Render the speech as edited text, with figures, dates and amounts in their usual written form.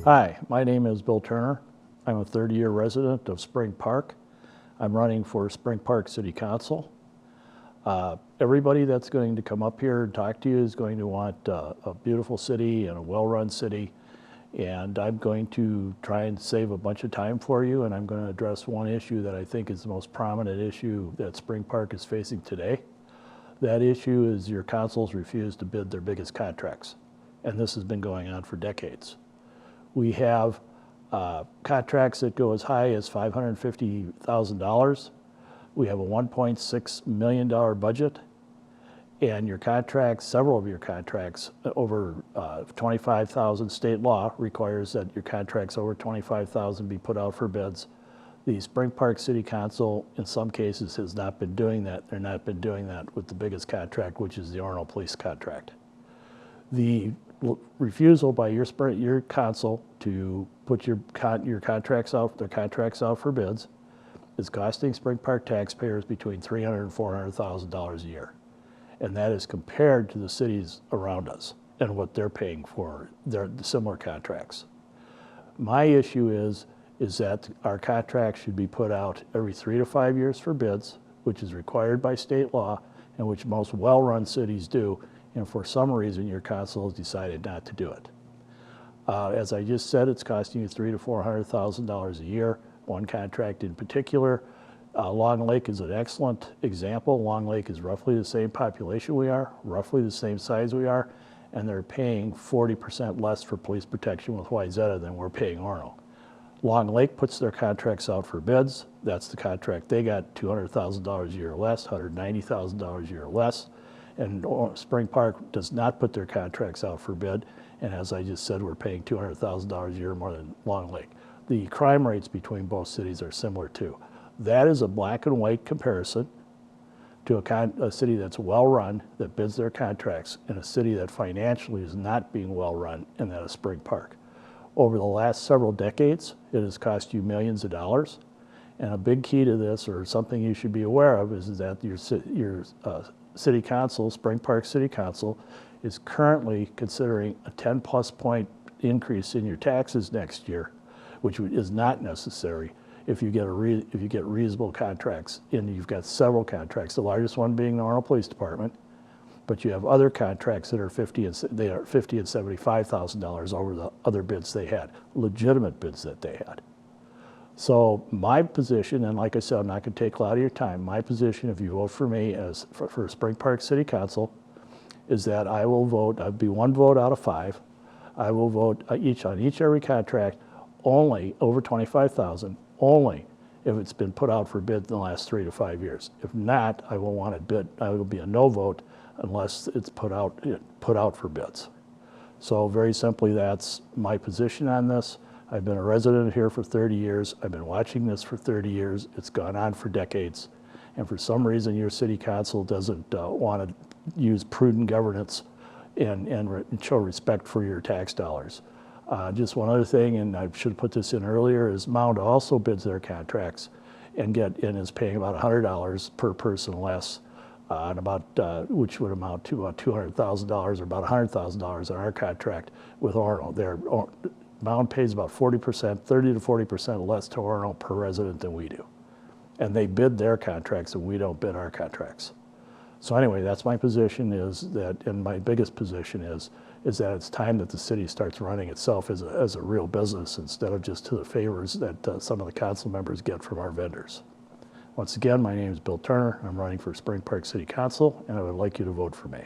Hi, my name is Bill Turner. I'm a 30-year resident of Spring Park. I'm running for Spring Park City Council. Everybody that's going to come up here and talk to you is going to want a beautiful city and a well-run city. And I'm going to try and save a bunch of time for you, and I'm going to address one issue that I think is the most prominent issue that Spring Park is facing today. That issue is your councils refuse to bid their biggest contracts. And this has been going on for decades. We have contracts that go as high as $550,000. We have a $1.6 million budget, and your contracts, several of your contracts, over $25,000, state law requires that your contracts over $25,000 be put out for bids. The Spring Park City Council, in some cases, has not been doing that. They're not been doing that with the biggest contract, which is the Orono Police contract. The refusal by your council to put their contracts out for bids is costing Spring Park taxpayers between $300,000 and $400,000 a year, and that is compared to the cities around us and what they're paying for their similar contracts. My issue is that our contracts should be put out every 3 to 5 years for bids, which is required by state law and which most well-run cities do. And for some reason, your council has decided not to do it. As I just said, it's costing you $300,000 to $400,000 a year. One contract in particular, Long Lake is an excellent example. Long Lake is roughly the same population we are, roughly the same size we are, and they're paying 40% less for police protection with YZ than we're paying Orono. Long Lake puts their contracts out for bids. That's the contract they got, $200,000 a year less, $190,000 a year less. And Spring Park does not put their contracts out for bid, and as I just said, we're paying $200,000 a year more than Long Lake. The crime rates between both cities are similar too. That is a black and white comparison to a city that's well-run, that bids their contracts, and a city that financially is not being well-run, and that is Spring Park. Over the last several decades, it has cost you millions of dollars, and a big key to this, or something you should be aware of, is that your City Council, Spring Park City Council, is currently considering a 10+ point increase in your taxes next year, which is not necessary if you get reasonable contracts. And you've got several contracts, the largest one being the Orono Police Department, but you have other contracts that are $50,000 and $75,000 over the other bids they had, legitimate bids that they had. So my position, and like I said, I'm not going to take a lot of your time, my position, if you vote for me for Spring Park City Council, is that I will vote, I'd be 1 vote out of 5. I will vote every contract only over $25,000, only if it's been put out for bid in the last 3 to 5 years. If not, I will want it bid. I will be a no vote unless it's put out for bids. So very simply, that's my position on this. I've been a resident here for 30 years. I've been watching this for 30 years. It's gone on for decades. And for some reason, your city council doesn't want to use prudent governance and show respect for your tax dollars. Just one other thing, and I should have put this in earlier, is Mound also bids their contracts and is paying about $100 per person less, which would amount to $200,000 or about $100,000 on our contract with Orono. Mound pays about 40%, 30 to 40% less to Orono per resident than we do. And they bid their contracts and we don't bid our contracts. So anyway, that's my position, and my biggest position is that it's time that the city starts running itself as a real business instead of just to the favors that some of the council members get from our vendors. Once again, my name is Bill Turner. I'm running for Spring Park City Council, and I would like you to vote for me.